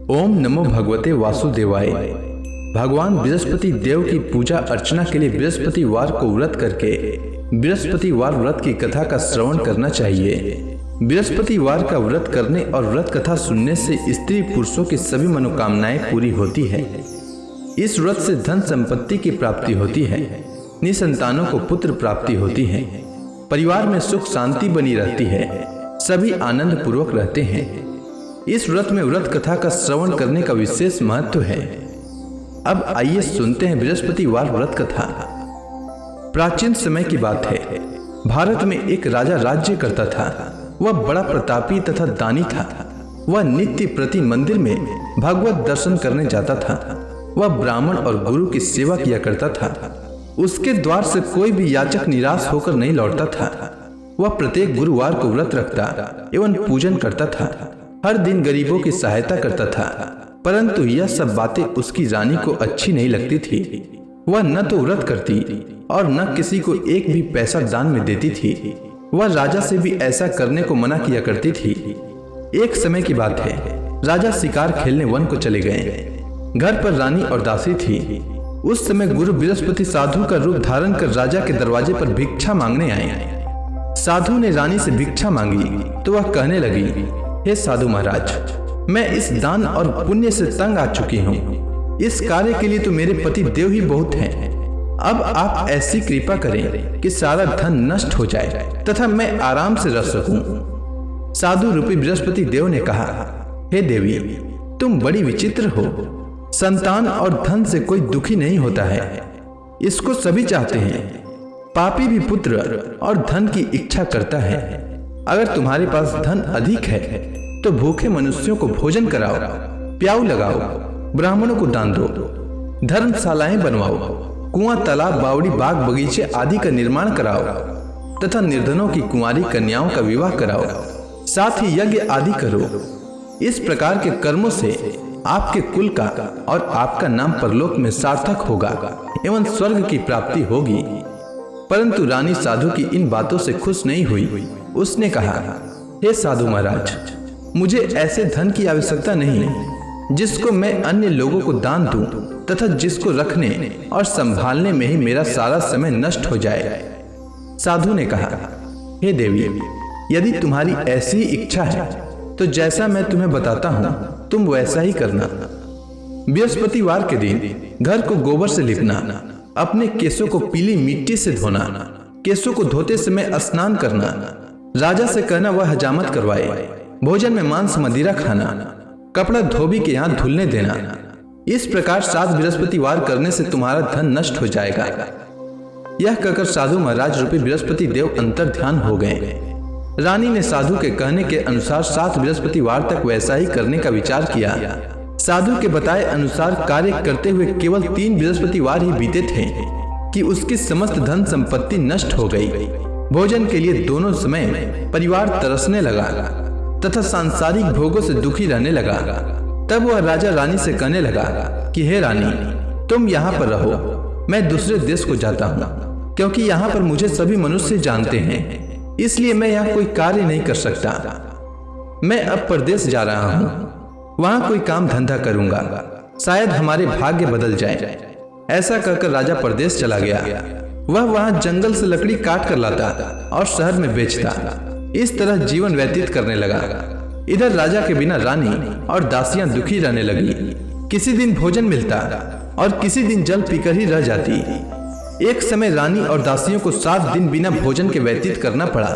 ओम नमो भगवते वासुदेवाय। भगवान बृहस्पति देव की पूजा अर्चना के लिए बृहस्पतिवार को व्रत करके बृहस्पतिवार व्रत की कथा का श्रवण करना चाहिए। बृहस्पतिवार का व्रत करने और व्रत कथा सुनने से स्त्री पुरुषों की सभी मनोकामनाएं पूरी होती है। इस व्रत से धन संपत्ति की प्राप्ति होती है, निसंतानों को पुत्र प्राप्ति होती है, परिवार में सुख शांति बनी रहती है, सभी आनंद पूर्वक रहते हैं। इस व्रत में व्रत कथा का श्रवण करने का विशेष महत्व है। अब आइए सुनते हैं बृहस्पतिवार व्रत कथा। प्राचीन समय की बात है। भारत में एक राजा राज्य करता था। वह बड़ा प्रतापी तथा दानी था। वह नित्य प्रति मंदिर में भगवत दर्शन करने जाता था। वह ब्राह्मण और गुरु की सेवा किया करता था। उसके द्वार से कोई भी याचक निराश होकर नहीं लौटता था। वह प्रत्येक गुरुवार को व्रत रखता एवं पूजन करता था। हर दिन गरीबों की सहायता करता था। परंतु यह सब बातें उसकी रानी को अच्छी नहीं लगती थी। वह न तो व्रत करती और न किसी को एक भी पैसा दान में देती थी। वह राजा से भी ऐसा करने को मना किया करती थी। एक समय की बात है। राजा शिकार खेलने वन को चले गए। घर पर रानी और दासी थी। उस समय गुरु बृहस्पति साधु का रूप धारण कर राजा के दरवाजे पर भिक्षा मांगने आए। साधु ने रानी से भिक्षा मांगी तो वह कहने लगी, हे साधु महाराज, मैं इस दान और पुण्य से तंग आ चुकी हूँ। इस कार्य के लिए तो मेरे पति देव ही बहुत हैं। अब आप ऐसी कृपा करें कि सारा धन नष्ट हो जाए तथा मैं आराम से रह सकूं। साधु रूपी बृहस्पति देव ने कहा, हे देवी, तुम बड़ी विचित्र हो। संतान और धन से कोई दुखी नहीं होता है, इसको सभी चाहते हैं। पापी भी पुत्र और धन की इच्छा करता है। अगर तुम्हारे पास धन अधिक है तो भूखे मनुष्यों को भोजन कराओ, प्याऊ लगाओ, ब्राह्मणों को दान दो, धर्मशालाएं बनवाओ, कुआं, तालाब, बावड़ी, बाग, बगीचे आदि का निर्माण कराओ तथा निर्धनों की कुंवारी कन्याओं का विवाह कराओ, साथ ही यज्ञ आदि करो। इस प्रकार के कर्मों से आपके कुल का और आपका नाम परलोक में सार्थक होगा एवं स्वर्ग की प्राप्ति होगी। परंतु रानी साधु की इन बातों से खुश नहीं हुई। उसने कहा, हे साधु महाराज, मुझे ऐसे धन की आवश्यकता नहीं जिसको मैं अन्य लोगों को दान दूं तथा जिसको रखने और संभालने में ही मेरा सारा समय नष्ट हो जाए। साधु ने कहा, हे देवी, यदि तुम्हारी ऐसी इच्छा है तो जैसा मैं तुम्हें बताता हूँ तुम वैसा ही करना। बृहस्पतिवार के दिन घर को गोबर से लिपना, अपने केसों को पीली मिट्टी से धोना, केसों को धोते समय स्नान करना, राजा से कहना वह हजामत करवाए, भोजन में मांस मदिरा खाना, कपड़ा धोबी के यहाँ धुलने देना। इस प्रकार 7 बृहस्पतिवार करने से तुम्हारा धन नष्ट हो जाएगा। यह कहकर साधु महाराज रूपी बृहस्पति देव अंतर ध्यान हो गए। रानी ने साधु के कहने के अनुसार 7 बृहस्पतिवार तक वैसा ही करने का विचार किया। साधु के बताए अनुसार कार्य करते हुए केवल 3 बृहस्पतिवार ही बीते थे कि उसकी समस्त धन संपत्ति नष्ट हो गई। भोजन के लिए दोनों समय परिवार तरसने लगा तथा सांसारिक भोगों से दुखी रहने लगा। तब वह राजा रानी से कहने लगा कि हे रानी, तुम यहाँ पर रहो, मैं दूसरे देश को जाता हूँ, क्योंकि यहाँ पर मुझे सभी मनुष्य जानते हैं, इसलिए मैं यहाँ कोई कार्य नहीं कर सकता। मैं अब परदेश जा रहा हूँ, वहाँ कोई काम धंधा करूंगा, शायद हमारे भाग्य बदल जाए। ऐसा कहकर राजा परदेश चला गया। वह वहाँ जंगल से लकड़ी काट कर लाता और शहर में बेचता। इस तरह जीवन व्यतीत करने लगा। इधर राजा के बिना रानी और दासियां दुखी रहने लगी। किसी दिन भोजन मिलता और किसी दिन जल पीकर ही रह जाती। एक समय रानी और दासियों को 7 दिन बिना भोजन के व्यतीत करना पड़ा।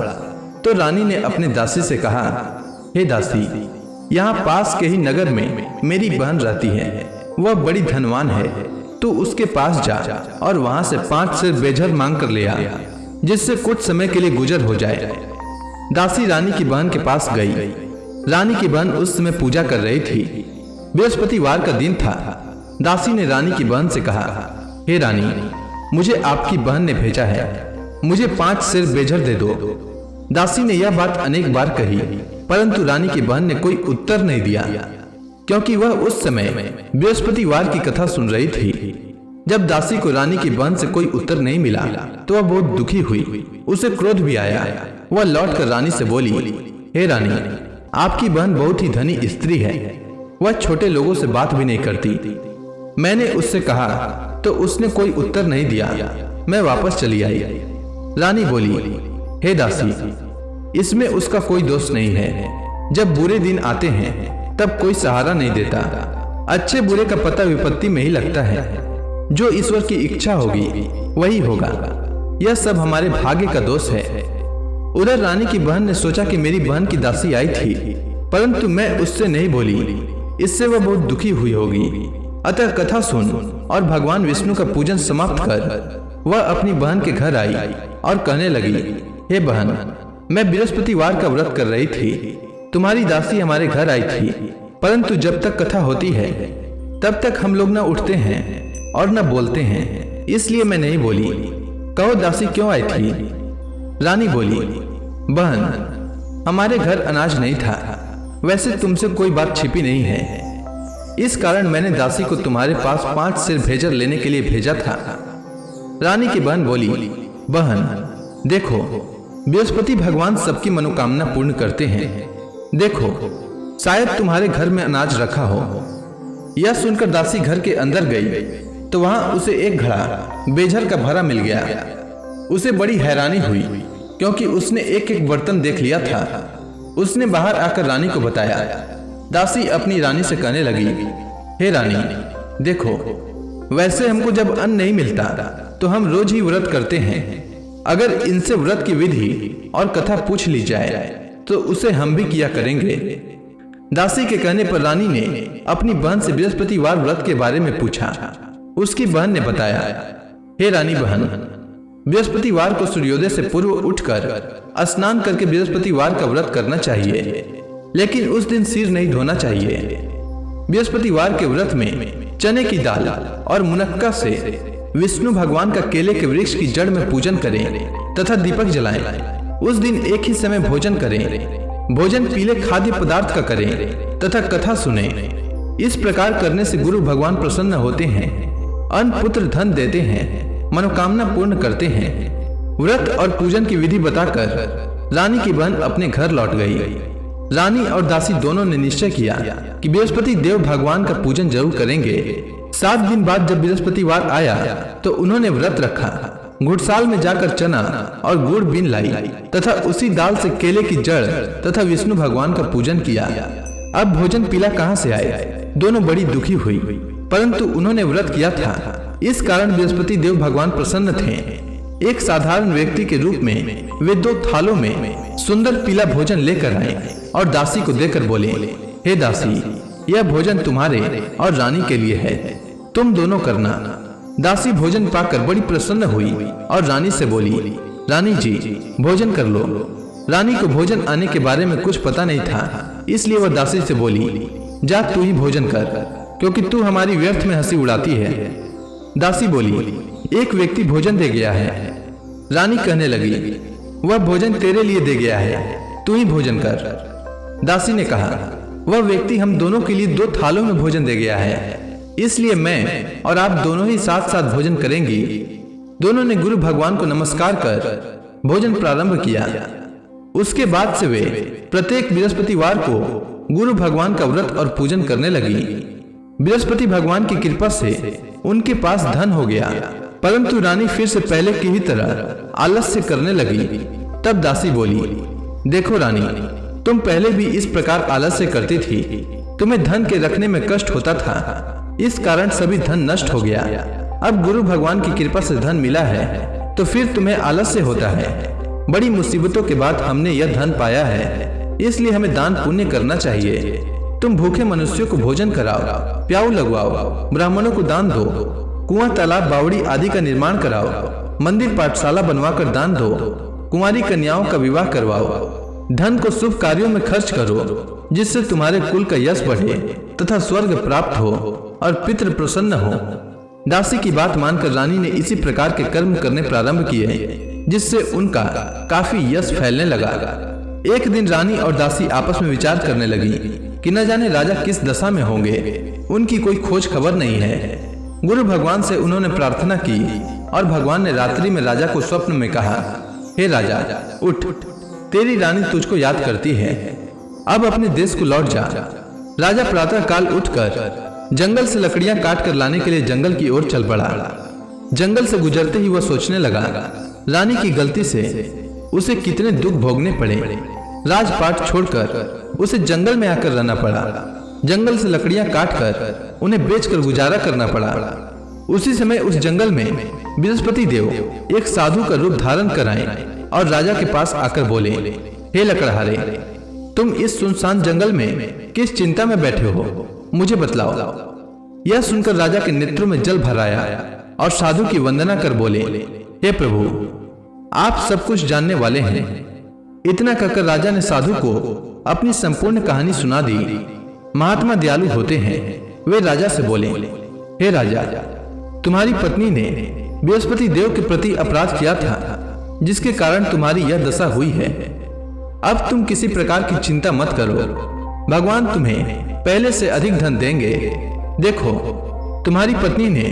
तो रानी ने अपने दासी से कहा, हे दासी, यहाँ पास के ही नगर में मेरी बहन रहती है, वह बड़ी धनवान है, तू उसके पास जा और वहां से 5 सेर बेझर मांग कर ले आ, जिससे कुछ समय के लिए गुजर हो जाए। दासी रानी की बहन के पास गई। रानी की बहन उस समय पूजा कर रही थी। बृहस्पतिवार का दिन था। दासी ने रानी की बहन से कहा, हे रानी, मुझे आपकी बहन ने भेजा है, मुझे 5 सेर बेझर दे दो। दासी ने यह बात अनेक बार कही, परंतु रानी की बहन ने कोई उत्तर नहीं दिया, क्योंकि वह उस समय बृहस्पतिवार की कथा सुन रही थी। जब दासी को रानी की बहन से कोई उत्तर नहीं मिला तो वह बहुत दुखी हुई। उसे क्रोध भी आया। वह लौटकर रानी से बोली, हे रानी, आपकी बहन बहुत ही धनी स्त्री है, वह छोटे लोगों से बात भी नहीं करती। मैंने उससे कहा तो उसने कोई उत्तर नहीं दिया। मैं वापस चली आई। रानी बोली, हे दासी, इसमें उसका कोई दोष नहीं है। जब बुरे दिन आते हैं तब कोई सहारा नहीं देता। अच्छे बुरे का पता विपत्ति में ही लगता है। जो ईश्वर की इच्छा होगी वही होगा। यह सब हमारे भाग्य का दोष है। उधर रानी की बहन ने सोचा कि मेरी बहन की दासी आई थी, परंतु मैं उससे नहीं बोली। इससे वह बहुत दुखी हुई होगी। अतः कथा सुन और भगवान विष्णु का पूजन समाप्त कर वह अपनी बहन के घर आई और कहने लगी, हे बहन, मैं बृहस्पतिवार का व्रत कर रही थी। तुम्हारी दासी हमारे घर आई थी, परंतु जब तक कथा होती है तब तक हम लोग न उठते हैं और न बोलते हैं, इसलिए मैं नहीं बोली। कहो दासी क्यों आई थी? रानी बोली, बहन, हमारे घर अनाज नहीं था। वैसे तुमसे कोई बात छिपी नहीं है। इस कारण मैंने दासी को तुम्हारे पास 5 सेर भेजर लेने के लिए भेजा था। रानी की बहन बोली, बहन देखो, बृहस्पति भगवान सबकी मनोकामना पूर्ण करते हैं। देखो, शायद तुम्हारे घर में अनाज रखा हो। यह सुनकर दासी घर के अंदर गई तो वहां उसे एक घड़ा बेझर का भरा मिल गया। उसे बड़ी हैरानी हुई क्योंकि उसने एक एक बर्तन देख लिया था। उसने बाहर आकर रानी को बताया। दासी अपनी रानी से कहने लगी, हे रानी, देखो, वैसे हमको जब अन्न नहीं मिलता तो हम रोज ही व्रत करते हैं। अगर इनसे व्रत की विधि और कथा पूछ ली जाए तो उसे हम भी किया करेंगे। दासी के कहने पर रानी ने अपनी बहन से बृहस्पतिवार व्रत के बारे में पूछा। उसकी बहन ने बताया, हे रानी बहन, बृहस्पतिवार को सूर्योदय से पूर्व उठकर स्नान करके बृहस्पतिवार का व्रत करना चाहिए, लेकिन उस दिन सिर नहीं धोना चाहिए। बृहस्पतिवार के व्रत में चने की दाल और मुनक्का से विष्णु भगवान का केले के वृक्ष की जड़ में पूजन करें तथा दीपक जलाएं। उस दिन एक ही समय भोजन करें। भोजन पीले खाद्य पदार्थ का करें तथा कथा सुने। इस प्रकार करने से गुरु भगवान प्रसन्न होते हैं, अन्न पुत्र धन देते हैं, मनोकामना पूर्ण करते हैं। व्रत और पूजन की विधि बताकर रानी की बहन अपने घर लौट गई। रानी और दासी दोनों ने निश्चय किया कि बृहस्पति देव भगवान का पूजन जरूर करेंगे। 7 दिन बाद जब बृहस्पतिवार आया तो उन्होंने व्रत रखा। घुड़साल में जाकर चना और गुड़ बीन लाई तथा उसी दाल से केले की जड़ तथा विष्णु भगवान का पूजन किया। अब भोजन पीला कहाँ से आए? दोनों बड़ी दुखी हुई, परंतु उन्होंने व्रत किया था, इस कारण बृहस्पति देव भगवान प्रसन्न थे। एक साधारण व्यक्ति के रूप में वे 2 थालों में सुंदर पीला भोजन लेकर आए और दासी को देकर बोले, हे दासी, यह भोजन तुम्हारे और रानी के लिए है, तुम दोनों करना। दासी भोजन पाकर बड़ी प्रसन्न हुई और रानी से बोली, रानी जी, भोजन कर लो। रानी को भोजन आने के बारे में कुछ पता नहीं था, इसलिए वह दासी से बोली, जा तू ही भोजन कर, क्योंकि तू हमारी व्यर्थ में हंसी उड़ाती है। दासी बोली, एक व्यक्ति भोजन दे गया है। रानी कहने लगी, वह भोजन तेरे लिए दे गया है, तू ही भोजन कर। दासी ने कहा, वह व्यक्ति हम दोनों के लिए 2 थालों में भोजन दे गया है, इसलिए मैं और आप दोनों ही साथ साथ भोजन करेंगी। दोनों ने गुरु भगवान को नमस्कार कर भोजन प्रारंभ किया। उसके बाद से वे प्रत्येक बृहस्पतिवार को गुरु भगवान का व्रत और पूजन करने लगी। बृहस्पति भगवान की कृपा से उनके पास धन हो गया, परंतु रानी फिर से पहले की ही तरह आलस्य करने लगी। तब दासी बोली, देखो रानी, तुम पहले भी इस प्रकार आलस्य करती थी। तुम्हें धन के रखने में कष्ट होता था, इस कारण सभी धन नष्ट हो गया। अब गुरु भगवान की कृपा से धन मिला है तो फिर तुम्हें आलस्य होता है। बड़ी मुसीबतों के बाद हमने यह धन पाया है, इसलिए हमें दान पुण्य करना चाहिए। तुम भूखे मनुष्यों को भोजन कराओ, प्याऊ लगवाओ, ब्राह्मणों को दान दो, कुआं तालाब बावड़ी आदि का निर्माण कराओ, मंदिर पाठशाला बनवाकर दान दो, कुंवारी कन्याओं का विवाह करवाओ। धन को शुभ कार्यों में खर्च करो, जिससे तुम्हारे कुल का यश बढ़े तथा स्वर्ग प्राप्त हो और पितृ प्रसन्न हो। दासी की बात मानकर रानी ने इसी प्रकार के कर्म करने प्रारंभ किए, जिससे उनका काफी यश फैलने लगा। एक दिन रानी और दासी आपस में विचार करने लगी कि न जाने राजा किस दशा में होंगे, उनकी कोई खोज खबर नहीं है। गुरु भगवान से उन्होंने प्रार्थना की और भगवान ने रात्रि में राजा को स्वप्न में कहा, हे राजा, उठ, तेरी रानी तुझको याद करती है, अब अपने देश को लौट जा। राजा प्रातः काल उठकर जंगल से लकड़ियां काट कर लाने के लिए जंगल की ओर चल पड़ा। जंगल से गुजरते ही वह सोचने लगा, रानी की गलती से उसे कितने दुख भोगने पड़े। राजपाट छोड़कर उसे जंगल में आकर रहना पड़ा। जंगल से लकड़ियां काटकर उन्हें बेचकर गुजारा करना पड़ा। उसी समय उस जंगल में बृहस्पति देव एक साधु का रूप धारण कर आए और राजा के पास आकर बोले, हे लकड़हारे, तुम इस सुनसान जंगल में किस चिंता में बैठे हो, मुझे बतलाओ। यह सुनकर राजा के नेत्रों में जल भर आया और साधु की वंदना कर बोले, हे प्रभु, आप सब कुछ जानने वाले हैं। इतना कहकर राजा ने साधु को अपनी संपूर्ण कहानी सुना दी। महात्मा दयालु होते हैं। वे राजा से बोले, हे राजा, तुम्हारी पत्नी ने बृहस्पति देव के प्रति अपराध किया था, जिसके कारण तुम्हारी यह दशा हुई है। अब तुम किसी प्रकार की चिंता मत करो, भगवान तुम्हें पहले से अधिक धन देंगे। देखो, तुम्हारी पत्नी ने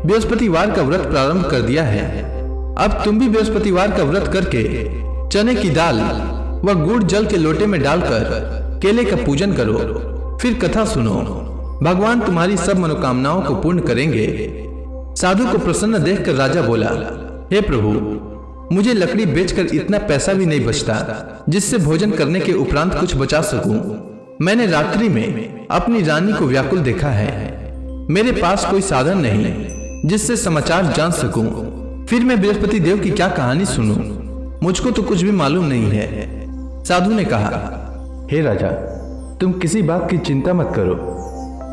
बृहस्पतिवार का व्रत प्रारंभ कर दिया है। अब तुम भी बृहस्पतिवार का व्रत करके चने की दाल व गुड़ जल के लोटे में डालकर केले का पूजन करो, फिर कथा सुनो। भगवान तुम्हारी सब मनोकामनाओं को पूर्ण करेंगे। साधु को प्रसन्न देखकर राजा बोला, हे प्रभु, मुझे लकड़ी बेचकर इतना पैसा भी नहीं बचता जिससे भोजन करने के उपरांत कुछ बचा सकूं। मैंने रात्रि में अपनी रानी को व्याकुल देखा है। मेरे पास कोई साधन नहीं जिससे समाचार जान सकूं। फिर मैं बृहस्पति देव की क्या कहानी सुनूं? मुझको तो कुछ भी मालूम नहीं है। साधु ने कहा, हे राजा, तुम किसी बात की चिंता मत करो।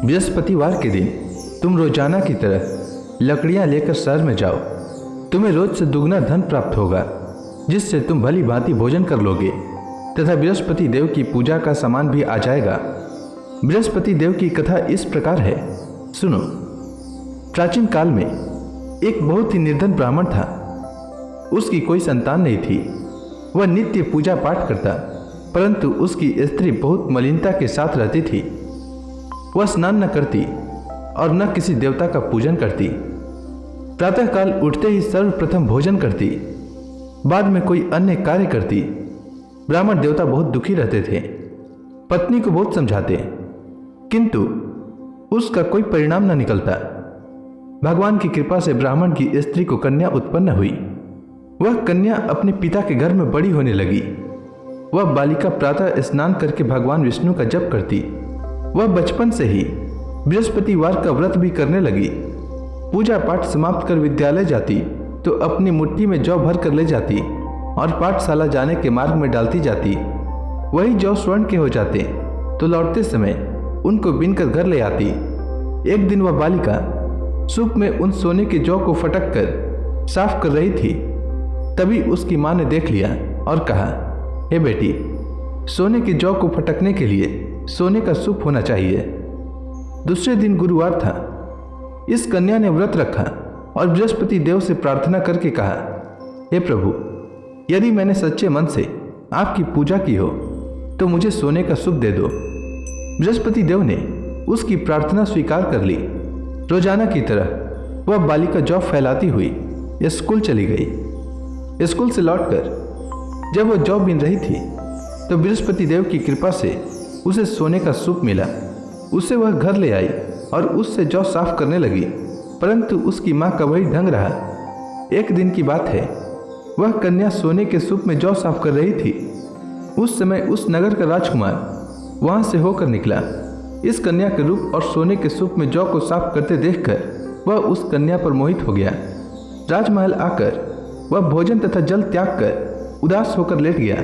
बृहस्पतिवार के दिन तुम रोजाना की तरह लकड़ियां लेकर शहर में जाओ। तुम्हें रोज से दुगना धन प्राप्त होगा, जिससे तुम भली भांति भोजन कर लोगे तथा बृहस्पति देव की पूजा का सामान भी आ जाएगा। बृहस्पति देव की कथा इस प्रकार है, सुनो। प्राचीन काल में एक बहुत ही निर्धन ब्राह्मण था। उसकी कोई संतान नहीं थी। वह नित्य पूजा पाठ करता, परंतु उसकी स्त्री बहुत मलिनता के साथ रहती थी। वह स्नान न करती और न किसी देवता का पूजन करती। प्रातःकाल उठते ही सर्वप्रथम भोजन करती, बाद में कोई अन्य कार्य करती। ब्राह्मण देवता बहुत दुखी रहते थे। पत्नी को बहुत समझाते, किंतु उसका कोई परिणाम न निकलता। भगवान की कृपा से ब्राह्मण की स्त्री को कन्या उत्पन्न हुई। वह कन्या अपने पिता के घर में बड़ी होने लगी। वह बालिका प्रातः स्नान करके भगवान विष्णु का जप करती। वह बचपन से ही बृहस्पतिवार का व्रत भी करने लगी। पूजा पाठ समाप्त कर विद्यालय जाती तो अपनी मुट्ठी में जौ भर कर ले जाती और पाठशाला जाने के मार्ग में डालती जाती। वही जौ स्वर्ण के हो जाते तो लौटते समय उनको बीनकर घर ले आती। एक दिन वह बालिका सूप में उन सोने के जौ को फटक कर साफ कर रही थी। तभी उसकी माँ ने देख लिया और कहा, हे बेटी, सोने के जौ को फटकने के लिए सोने का सूप होना चाहिए। दूसरे दिन गुरुवार था। इस कन्या ने व्रत रखा और बृहस्पति देव से प्रार्थना करके कहा, हे प्रभु, यदि मैंने सच्चे मन से आपकी पूजा की हो तो मुझे सोने का सूप दे दो। बृहस्पति देव ने उसकी प्रार्थना स्वीकार कर ली। रोजाना की तरह वह बालिका जौ फैलाती हुई स्कूल चली गई। स्कूल से लौटकर जब वह जौ बीन रही थी तो बृहस्पति देव की कृपा से उसे सोने का सूप मिला। उसे वह घर ले आई और उससे जौ साफ करने लगी, परंतु उसकी माँ का वही ढंग रहा। एक दिन की बात है, वह कन्या सोने के सूप में जौ साफ कर रही थी। उस समय उस नगर का राजकुमार वहां से होकर निकला। इस कन्या के रूप और सोने के सूप में जौ को साफ करते देखकर वह उस कन्या पर मोहित हो गया। राजमहल आकर वह भोजन तथा जल त्याग कर उदास होकर लेट गया।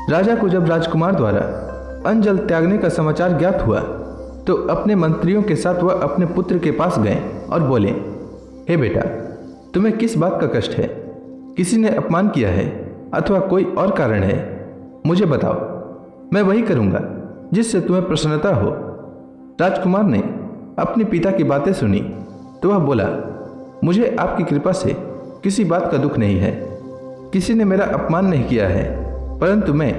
राजा को जब राजकुमार द्वारा अन्न जल त्यागने का समाचार ज्ञात हुआ तो अपने मंत्रियों के साथ वह अपने पुत्र के पास गए और बोले, हे बेटा, तुम्हें किस बात का कष्ट है? किसी ने अपमान किया है अथवा कोई और कारण है? मुझे बताओ, मैं वही करूँगा जिससे तुम्हें प्रसन्नता हो। राजकुमार ने अपने पिता की बातें सुनी तो वह बोला, मुझे आपकी कृपा से किसी बात का दुख नहीं है। किसी ने मेरा अपमान नहीं किया है, परंतु मैं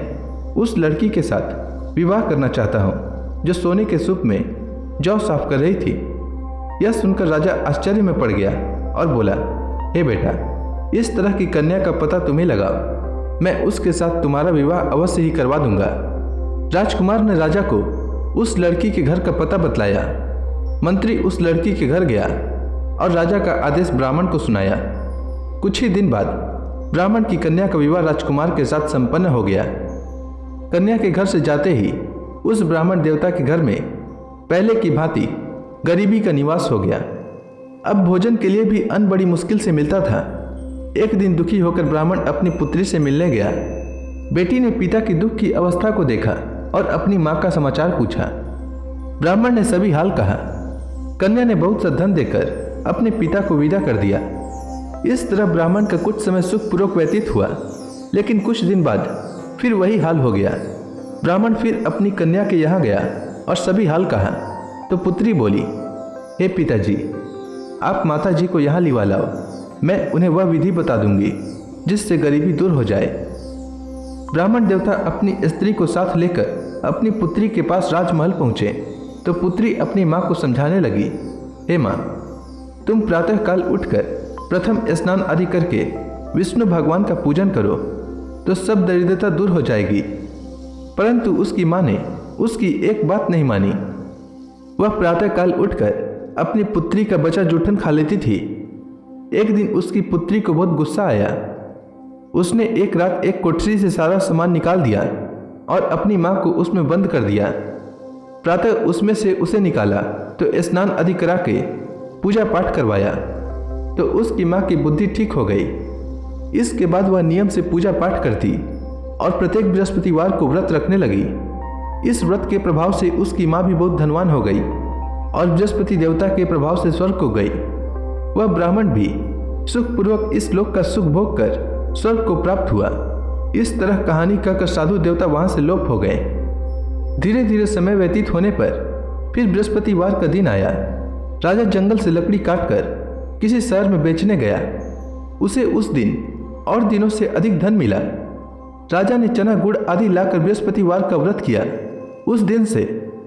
उस लड़की के साथ विवाह करना चाहता हूँ जो सोने के सूप में जौ साफ कर रही थी। यह सुनकर राजा आश्चर्य में पड़ गया और बोला, हे बेटा, इस तरह की कन्या का पता तुम्हें लगाओ। मैं उसके साथ तुम्हारा विवाह अवश्य ही करवा दूंगा। राजकुमार ने राजा को उस लड़की के घर का पता बतलाया। मंत्री उस लड़की के घर गया और राजा का आदेश ब्राह्मण को सुनाया। कुछ ही दिन बाद ब्राह्मण की कन्या का विवाह राजकुमार के साथ संपन्न हो गया। कन्या के घर से जाते ही उस ब्राह्मण देवता के घर में पहले की भांति गरीबी का निवास हो गया। अब भोजन के लिए भी अन्न बड़ी मुश्किल से मिलता था। एक दिन दुखी होकर ब्राह्मण अपनी पुत्री से मिलने गया। बेटी ने पिता की दुख की अवस्था को देखा और अपनी माँ का समाचार पूछा। ब्राह्मण ने सभी हाल कहा। कन्या ने बहुत सा धन देकर अपने पिता को विदा कर दिया। इस तरह ब्राह्मण का कुछ समय सुखपूर्वक व्यतीत हुआ, लेकिन कुछ दिन बाद फिर वही हाल हो गया। ब्राह्मण फिर अपनी कन्या के यहाँ गया और सभी हाल कहा तो पुत्री बोली, हे पिताजी, आप माता जी को यहाँ लिवा लाओ, मैं उन्हें वह विधि बता दूंगी जिससे गरीबी दूर हो जाए। ब्राह्मण देवता अपनी स्त्री को साथ लेकर अपनी पुत्री के पास राजमहल पहुँचे तो पुत्री अपनी माँ को समझाने लगी, हे माँ, तुम प्रातःकाल उठकर प्रथम स्नान आदि करके विष्णु भगवान का पूजन करो तो सब दरिद्रता दूर हो जाएगी। परंतु उसकी माँ ने उसकी एक बात नहीं मानी। वह प्रातःकाल उठकर अपनी पुत्री का बचा जूठन खा लेती थी। एक दिन उसकी पुत्री को बहुत गुस्सा आया। उसने एक रात एक कोठरी से सारा सामान निकाल दिया और अपनी माँ को उसमें बंद कर दिया। प्रातः उसमें से उसे निकाला तो स्नान आदि करा के पूजा पाठ करवाया तो उसकी माँ की बुद्धि ठीक हो गई। इसके बाद वह नियम से पूजा पाठ करती और प्रत्येक बृहस्पतिवार को व्रत रखने लगी। इस व्रत के प्रभाव से उसकी माँ भी बहुत धनवान हो गई और बृहस्पति देवता के प्रभाव से स्वर्ग को गई। वह ब्राह्मण भी सुखपूर्वक इस लोक का सुख भोग कर स्वर्ग को प्राप्त हुआ। इस तरह कहानी कहकर साधु देवता वहां से लोप हो गए। धीरे धीरे समय व्यतीत होने पर फिर बृहस्पतिवार का दिन आया। राजा जंगल से लकड़ी काटकर किसी शहर में बेचने गया। उसे उस दिन और दिनों से अधिक धन मिला। राजा ने चना गुड़ आदि लाकर बृहस्पतिवार का व्रत किया। उस दिन से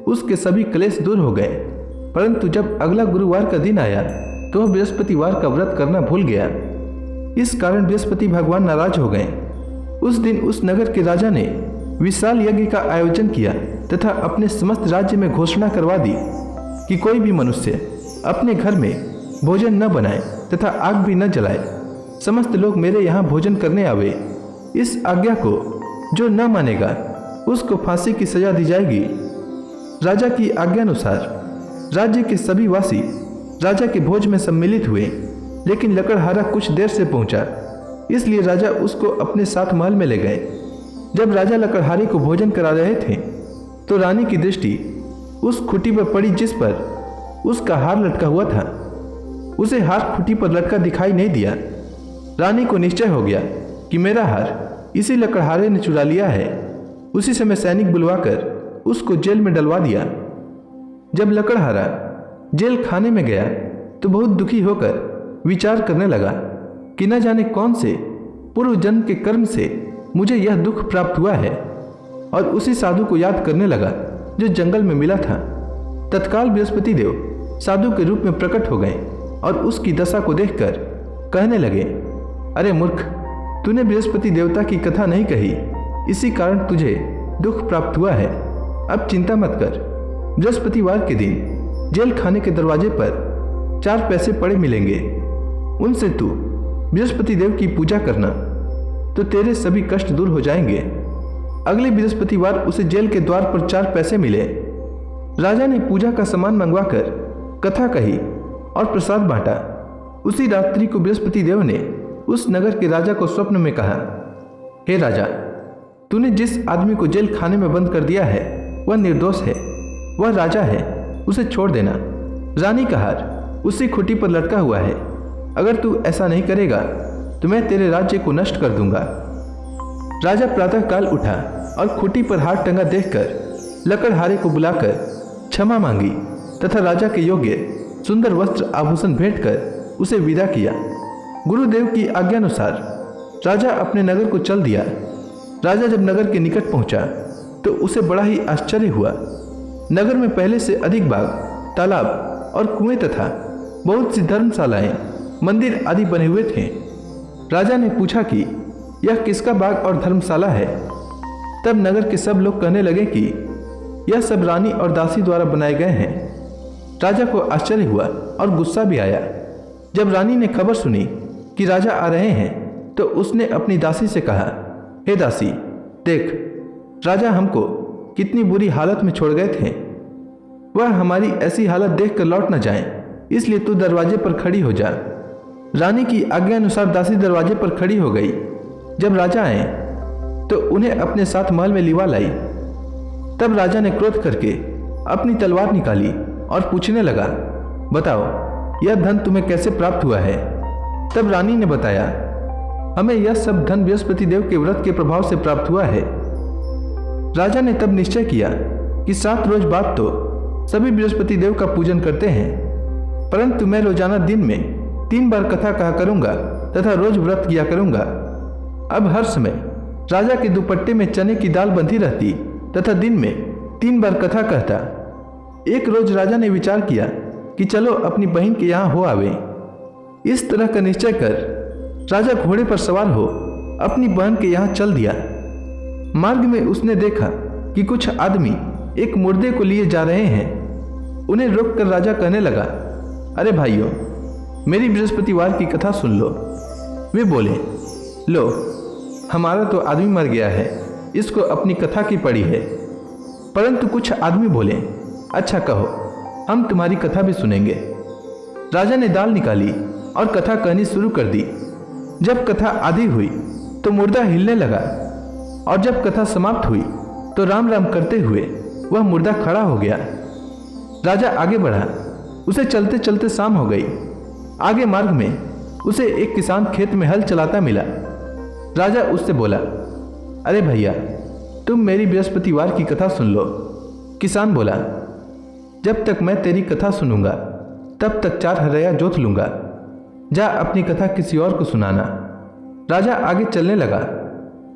उसके सभी क्लेश दूर हो गए। परंतु जब अगला गुरुवार का दिन आया तो वह बृहस्पतिवार का व्रत करना भूल गया। इस कारण बृहस्पति भगवान नाराज हो गए। उस दिन उस नगर के राजा ने विशाल यज्ञ का आयोजन किया तथा अपने समस्त राज्य में घोषणा करवा दी कि कोई भी मनुष्य अपने घर में भोजन न बनाए तथा आग भी न जलाए। समस्त लोग मेरे यहाँ भोजन करने आवे। इस आज्ञा को जो न मानेगा उसको फांसी की सजा दी जाएगी। राजा की आज्ञानुसार राज्य के सभी वासी राजा के भोज में सम्मिलित हुए, लेकिन लकड़हारा कुछ देर से पहुंचा, इसलिए राजा उसको अपने साथ महल में ले गए। जब राजा लकड़हारे को भोजन करा रहे थे तो रानी की दृष्टि उस खुटी पर पड़ी जिस पर उसका हार लटका हुआ था। उसे हार खुटी पर लटका दिखाई नहीं दिया। रानी को निश्चय हो गया कि मेरा हार इसी लकड़हारे ने चुरा लिया है। उसी समय सैनिक बुलवाकर उसको जेल में डलवा दिया। जब लकड़हारा जेल खाने में गया तो बहुत दुखी होकर विचार करने लगा कि न जाने कौन से पूर्व जन्म के कर्म से मुझे यह दुख प्राप्त हुआ है, और उसी साधु को याद करने लगा जो जंगल में मिला था। तत्काल बृहस्पति देव साधु के रूप में प्रकट हो गए और उसकी दशा को देखकर कहने लगे, अरे मूर्ख, तूने बृहस्पति देवता की कथा नहीं कही, इसी कारण तुझे दुख प्राप्त हुआ है। अब चिंता मत कर। बृहस्पतिवार के दिन जेल खाने के दरवाजे पर 4 पैसे पड़े मिलेंगे। उनसे तू बृहस्पति देव की पूजा करना तो तेरे सभी कष्ट दूर हो जाएंगे। अगले बृहस्पतिवार उसे जेल के द्वार पर 4 पैसे मिले। राजा ने पूजा का सामान मंगवाकर कथा कही और प्रसाद बांटा। उसी रात्रि को बृहस्पति देव ने उस नगर के राजा को स्वप्न में कहा, हे राजा, तूने जिस आदमी को जेल खाने में बंद कर दिया है वह निर्दोष है, वह राजा है, उसे छोड़ देना। रानी का हार उसी खुटी पर लटका हुआ है। अगर तू ऐसा नहीं करेगा तो मैं तेरे राज्य को नष्ट कर दूंगा। राजा प्रातःकाल उठा और खुटी पर हार टंगा देखकर लकड़हारे को बुलाकर क्षमा मांगी तथा राजा के योग्य सुंदर वस्त्र आभूषण भेंट कर उसे विदा किया। गुरुदेव की आज्ञानुसार राजा अपने नगर को चल दिया। राजा जब नगर के निकट पहुंचा तो उसे बड़ा ही आश्चर्य हुआ। नगर में पहले से अधिक बाग, तालाब और कुएं तथा बहुत सी धर्मशालाएं, मंदिर आदि बने हुए थे। राजा ने पूछा कि यह किसका बाग और धर्मशाला है। तब नगर के सब लोग कहने लगे कि यह सब रानी और दासी द्वारा बनाए गए हैं। राजा को आश्चर्य हुआ और गुस्सा भी आया। जब रानी ने खबर सुनी कि राजा आ रहे हैं तो उसने अपनी दासी से कहा, हे दासी, देख, राजा हमको कितनी बुरी हालत में छोड़ गए थे। वह हमारी ऐसी हालत देखकर लौट न जाएं, इसलिए तू दरवाजे पर खड़ी हो जा। रानी की आज्ञा अनुसार दासी दरवाजे पर खड़ी हो गई। जब राजा आए तो उन्हें अपने साथ महल में लिवा लाई। तब राजा ने क्रोध करके अपनी तलवार निकाली और पूछने लगा, बताओ, यह धन तुम्हें कैसे प्राप्त हुआ है? तब रानी ने बताया, हमें यह सब धन बृहस्पति देव के व्रत के प्रभाव से प्राप्त हुआ है। राजा ने तब निश्चय किया कि 7 रोज बाद तो सभी बृहस्पति देव का पूजन करते हैं, परंतु मैं रोजाना दिन में 3 बार कथा कहा करूंगा तथा रोज व्रत किया करूंगा। अब हर समय राजा के दुपट्टे में चने की दाल बंधी रहती तथा दिन में 3 बार कथा कहता। एक रोज राजा ने विचार किया कि चलो अपनी बहन के यहाँ हो आवे। इस तरह का निश्चय कर राजा घोड़े पर सवार हो अपनी बहन के यहाँ चल दिया। मार्ग में उसने देखा कि कुछ आदमी एक मुर्दे को लिए जा रहे हैं। उन्हें रोककर राजा कहने लगा, अरे भाइयों, मेरी बृहस्पतिवार की कथा सुन लो। वे बोले, लो, हमारा तो आदमी मर गया है, इसको अपनी कथा की पड़ी है। परंतु कुछ आदमी बोले, अच्छा कहो, हम तुम्हारी कथा भी सुनेंगे। राजा ने दाल निकाली और कथा कहनी शुरू कर दी। जब कथा आधी हुई तो मुर्दा हिलने लगा और जब कथा समाप्त हुई तो राम राम करते हुए वह मुर्दा खड़ा हो गया। राजा आगे बढ़ा। उसे चलते चलते शाम हो गई। आगे मार्ग में उसे एक किसान खेत में हल चलाता मिला। राजा उससे बोला, अरे भैया, तुम मेरी बृहस्पतिवार की कथा सुन लो। किसान बोला, जब तक मैं तेरी कथा सुनूंगा तब तक 4 हरया जोत लूंगा। जा अपनी कथा किसी और को सुनाना। राजा आगे चलने लगा।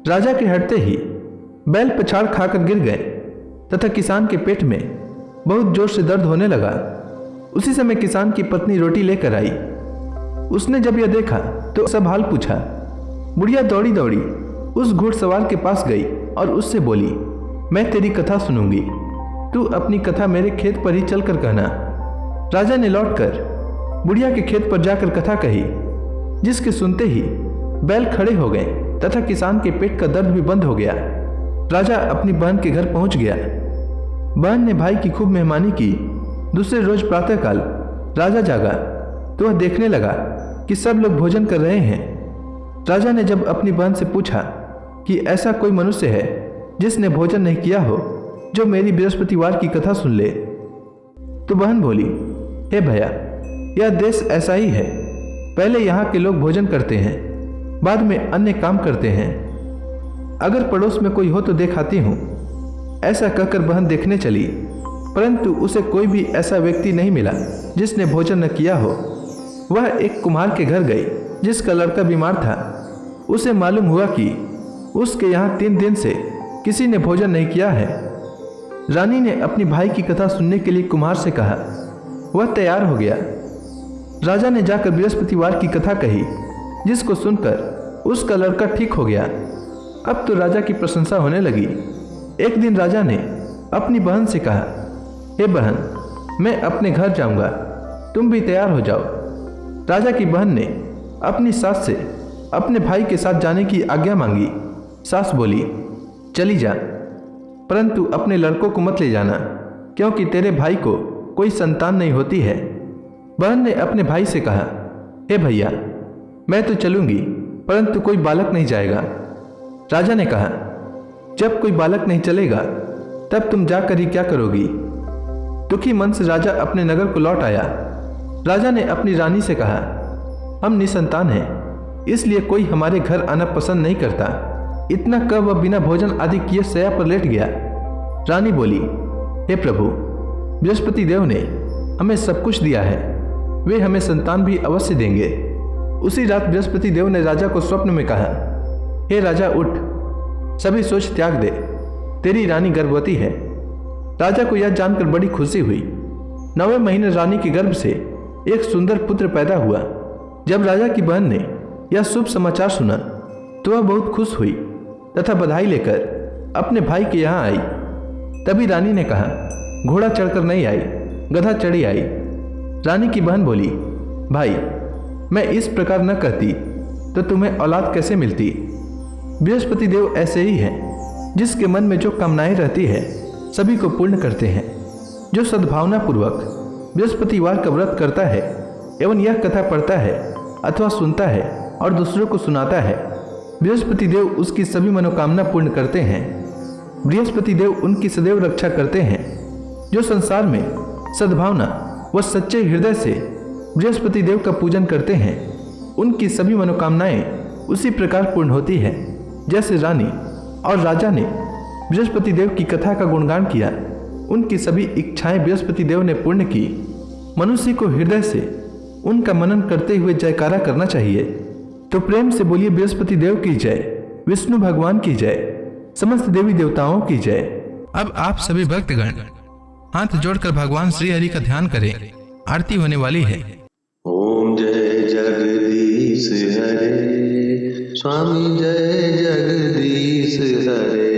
राजा के हटते ही बैल पछाड़ खाकर गिर गए तथा किसान के पेट में बहुत जोर से दर्द होने लगा। उसी समय किसान की पत्नी रोटी लेकर आई। उसने जब यह देखा तो सब हाल पूछा। बुढ़िया दौड़ी दौड़ी उस घुड़सवार के पास गई और उससे बोली, मैं तेरी कथा सुनूंगी, तू अपनी कथा मेरे खेत पर ही चलकर कहना। राजा ने लौटकर बुढ़िया के खेत पर जाकर कथा कही, जिसके सुनते ही बैल खड़े हो गए तथा किसान के पेट का दर्द भी बंद हो गया। राजा अपनी बहन के घर पहुंच गया। बहन ने भाई की खूब मेहमानी की। दूसरे रोज प्रातःकाल राजा जागा तो वह देखने लगा कि सब लोग भोजन कर रहे हैं। राजा ने जब अपनी बहन से पूछा कि ऐसा कोई मनुष्य है जिसने भोजन नहीं किया हो, जो मेरी बृहस्पतिवार की कथा सुन ले, तो बहन बोली, हे भैया, यह देश ऐसा ही है। पहले यहाँ के लोग भोजन करते हैं, बाद में अन्य काम करते हैं। अगर पड़ोस में कोई हो तो दिखाती हूँ। ऐसा कहकर बहन देखने चली, परंतु उसे कोई भी ऐसा व्यक्ति नहीं मिला जिसने भोजन न किया हो। वह एक कुम्हार के घर गई जिसका लड़का बीमार था। उसे मालूम हुआ कि उसके यहाँ 3 दिन से किसी ने भोजन नहीं किया है। रानी ने अपनी भाई की कथा सुनने के लिए कुम्हार से कहा। वह तैयार हो गया। राजा ने जाकर बृहस्पतिवार की कथा कही, जिसको सुनकर उसका लड़का ठीक हो गया। अब तो राजा की प्रशंसा होने लगी। एक दिन राजा ने अपनी बहन से कहा, हे बहन, मैं अपने घर जाऊंगा, तुम भी तैयार हो जाओ। राजा की बहन ने अपनी सास से अपने भाई के साथ जाने की आज्ञा मांगी। सास बोली, चली जा, परंतु अपने लड़कों को मत ले जाना, क्योंकि तेरे भाई को कोई संतान नहीं होती है। बहन ने अपने भाई से कहा, हे भैया, मैं तो चलूंगी, परंतु कोई बालक नहीं जाएगा। राजा ने कहा, जब कोई बालक नहीं चलेगा तब तुम जाकर ही क्या करोगी? दुखी मन से राजा अपने नगर को लौट आया। राजा ने अपनी रानी से कहा, हम निसंतान हैं, इसलिए कोई हमारे घर आना पसंद नहीं करता। इतना कह वह बिना भोजन आदि किए शैया पर लेट गया। रानी बोली, हे प्रभु, बृहस्पति देव ने हमें सब कुछ दिया है, वे हमें संतान भी अवश्य देंगे। उसी रात बृहस्पति देव ने राजा को स्वप्न में कहा, हे राजा, उठ, सभी सोच त्याग दे, तेरी रानी गर्भवती है। राजा को यह जानकर बड़ी खुशी हुई। 9वें महीने रानी के गर्भ से एक सुंदर पुत्र पैदा हुआ। जब राजा की बहन ने यह शुभ समाचार सुना तो वह बहुत खुश हुई तथा बधाई लेकर अपने भाई के यहाँ आई। तभी रानी ने कहा, घोड़ा चढ़कर नहीं आई, गधा चढ़ी आई। रानी की बहन बोली, भाई मैं इस प्रकार न कहती तो तुम्हें औलाद कैसे मिलती। बृहस्पति देव ऐसे ही हैं, जिसके मन में जो कामनाएं रहती है सभी को पूर्ण करते हैं। जो सद्भावना पूर्वक बृहस्पतिवार का व्रत करता है एवं यह कथा पढ़ता है अथवा सुनता है और दूसरों को सुनाता है, बृहस्पति देव उसकी सभी मनोकामना पूर्ण करते हैं। बृहस्पति देव उनकी सदैव रक्षा करते हैं। जो संसार में सद्भावना व सच्चे हृदय से बृहस्पति देव का पूजन करते हैं, उनकी सभी मनोकामनाएं उसी प्रकार पूर्ण होती है जैसे रानी और राजा ने बृहस्पति देव की कथा का गुणगान किया। उनकी सभी इच्छाएं बृहस्पति देव ने पूर्ण की। मनुष्य को हृदय से उनका मनन करते हुए जयकारा करना चाहिए। तो प्रेम से बोलिए, बृहस्पति देव की जय, विष्णु भगवान की जय, समस्त देवी देवताओं की जय। अब आप सभी भक्तगण हाथ जोड़कर भगवान श्री हरि का ध्यान करें। आरती होने वाली है। ओम जय जगदीश हरे, स्वामी जय जगदीश हरे।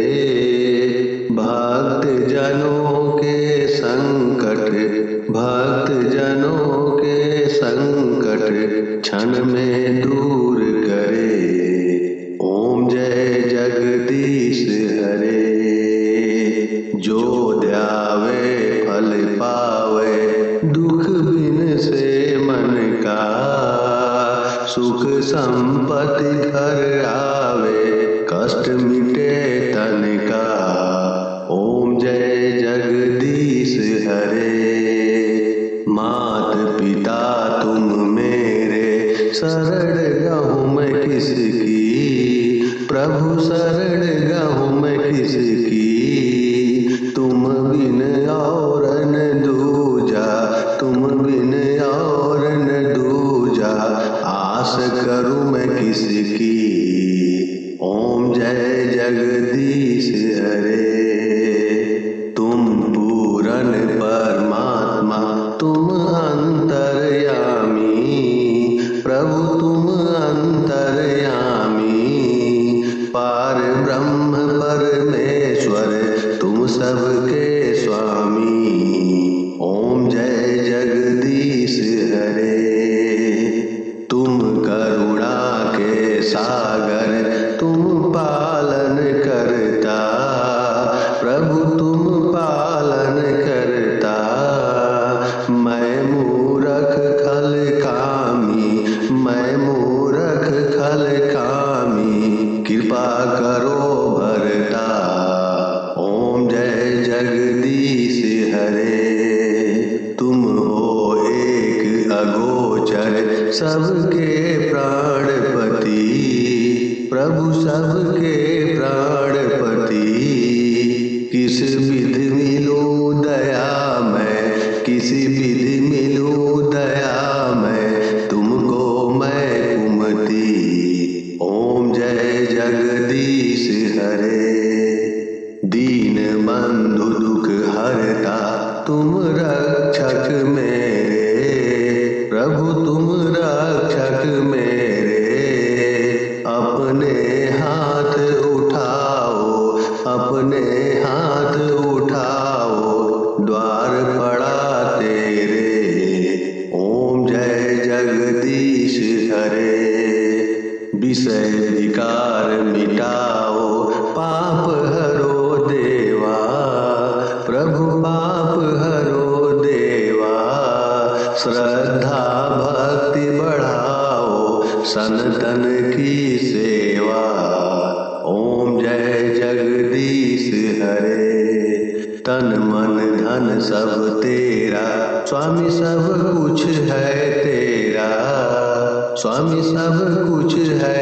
भक्त जनों के संकट, भक्त जनों के संकट क्षण में दूर करे। ओम जय जगदीश हरे। जो ध्यावे फल पावे, दुख बिन से मन का, सुख संपत्ति घर आवे, कष्ट मिटे तन का। ओम जय जगदीश हरे। मात पिता तुम मेरे, शरण गहूँ मैं किसकी, प्रभु शरण गहूँ मैं किसकी। तुम बिन और न दूजा, तुम बिन और न दूजा, आस करूँ मैं किसकी। ओम जय जगदीश हरे। तुम पूरन परमात्मा, तुम अंतर्यामी, प्रभु तुम अंतर्यामी। पार ब्रह्म परमेश्वर, तुम सबके स्वामी। ओम जय जगदीश हरे। तुम करुणा के सागर, तुम पालन करता, प्रभु तुम पालन करता। मैं मूरख खल कामी, मैं मूरख खल कामी, कृपा करो भरता। ओम जय जगदीश हरे। तुम हो एक अगोचर, सबके प्राणपति, प्रभु सबके प्राणपति। किस विधि मिलूं दया मैं, किसी विधि मिलूं दया मैं, तुमको मैं कुमति। ओम जय जगदीश हरे। दीन बंधु दुख हरता, तुम रक्षक मेरे, प्रभु तुम रक्षक मेरे। अपने हाथ उठाओ, अपने हाथ उठाओ, द्वार पड़ा तेरे। ओम जय जगदीश हरे। विषय विकार मिटाओ, पाप हरो देवा, प्रभु पाप हरो देवा। श्रद्धा भक्ति बढ़ाओ, सनातन की सेवा। ओम जय जगदीश हरे। तन मन धन सब तेरा, स्वामी सब कुछ है तेरा, स्वामी सब कुछ है